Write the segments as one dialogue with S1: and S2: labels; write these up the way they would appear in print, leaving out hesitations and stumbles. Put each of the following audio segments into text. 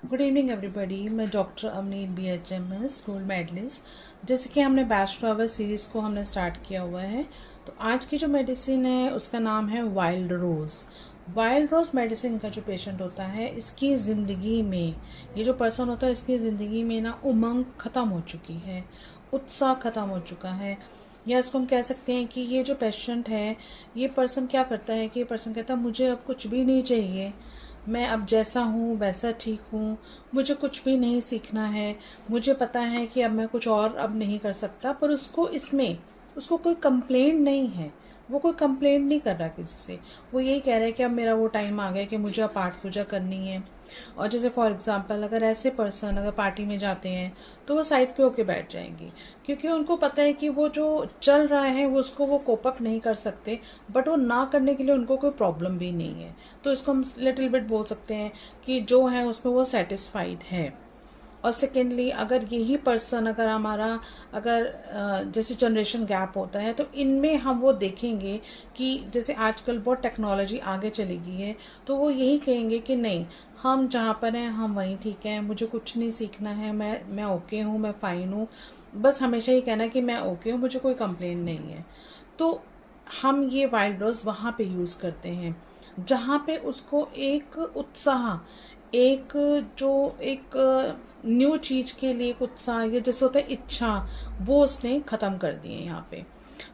S1: Good evening everybody. मैं doctor Avneet BHMS gold medalist. जैसे कि हमने बैच ट्रैवल सीरीज़ को हमने स्टार्ट किया हुआ है, तो आज की जो मेडिसिन है उसका नाम है वाइल्ड रोज़। वाइल्ड रोज़ मेडिसिन का जो पेशेंट होता है, इसकी ज़िंदगी में, ये जो पर्सन होता है इसकी ज़िंदगी में ना उमंग ख़त्म हो चुकी है, उत्साह ख़त्म हो चुका है, या इसको हम कह सकते हैं कि ये जो पेशेंट है, ये पर्सन क्या करता है कि ये पर्सन कहता है मुझे अब कुछ भी नहीं चाहिए, मैं अब जैसा हूँ वैसा ठीक हूँ, मुझे कुछ भी नहीं सीखना है, मुझे पता है कि अब मैं कुछ और अब नहीं कर सकता। पर उसको कोई कंप्लेंट नहीं है, वो कोई कंप्लेंट नहीं कर रहा किसी से। वो यही कह रहा है कि अब मेरा वो टाइम आ गया कि मुझे अब पाठ पूजा करनी है। और जैसे फॉर एग्जांपल अगर ऐसे पर्सन अगर पार्टी में जाते हैं तो वो साइड पे होके बैठ जाएंगे, क्योंकि उनको पता है कि वो जो चल रहा है वो उसको वो कोप अप नहीं कर सकते, बट वो ना करने के लिए उनको कोई प्रॉब्लम भी नहीं है। तो इसको हम लिटिल बिट बोल सकते हैं कि जो है उसमें वो सेटिस्फाइड है। और सेकेंडली अगर यही पर्सन अगर हमारा अगर जैसे जनरेशन गैप होता है, तो इनमें हम वो देखेंगे कि जैसे आजकल बहुत टेक्नोलॉजी आगे चली गई है, तो वो यही कहेंगे कि नहीं, हम जहाँ पर हैं हम वहीं ठीक हैं, मुझे कुछ नहीं सीखना है, मैं ओके हूँ, मैं फ़ाइन हूँ। बस हमेशा ही कहना कि मैं ओके हूँ, मुझे कोई कंप्लेंट नहीं है। तो हम ये वाइल्ड रोज़ वहाँ पे यूज़ करते हैं जहाँ पे उसको एक उत्साह, एक जो एक न्यू चीज़ के लिए एक उत्साह या जैसे होता है इच्छा, वो उसने ख़त्म कर दी है यहाँ पे।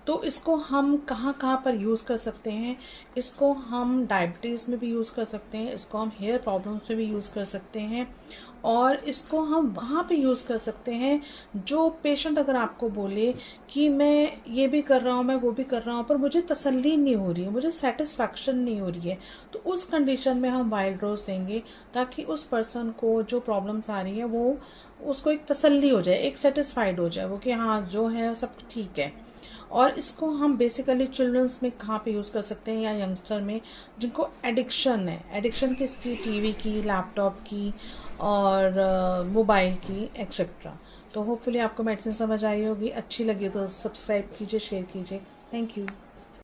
S1: तो इसको हम कहाँ कहाँ पर यूज़ कर सकते हैं? इसको हम डायबिटीज़ में भी यूज़ कर सकते हैं, इसको हम हेयर प्रॉब्लम्स में भी यूज़ कर सकते हैं, और इसको हम वहाँ पे यूज़ कर सकते हैं जो पेशेंट अगर आपको बोले कि मैं ये भी कर रहा हूँ, मैं वो भी कर रहा हूँ, पर मुझे तसल्ली नहीं हो रही है, मुझे सेटिस्फैक्शन नहीं हो रही है, तो उस कंडीशन में हम वाइल्ड रोज़ देंगे, ताकि उस पर्सन को जो प्रॉब्लम्स आ रही है वो उसको एक तसल्ली हो जाए, एक सेटिस्फाइड हो जाए वो कि हाँ जो है सब ठीक है। और इसको हम बेसिकली चिल्ड्रंस में कहाँ पे यूज़ कर सकते हैं, या यंगस्टर में जिनको एडिक्शन है, एडिक्शन किसकी, टीवी की, लैपटॉप की, और मोबाइल की, एक्सेट्रा। तो होपफुली आपको मेडिसिन समझ आई होगी। अच्छी लगी तो सब्सक्राइब कीजिए, शेयर कीजिए। Thank you.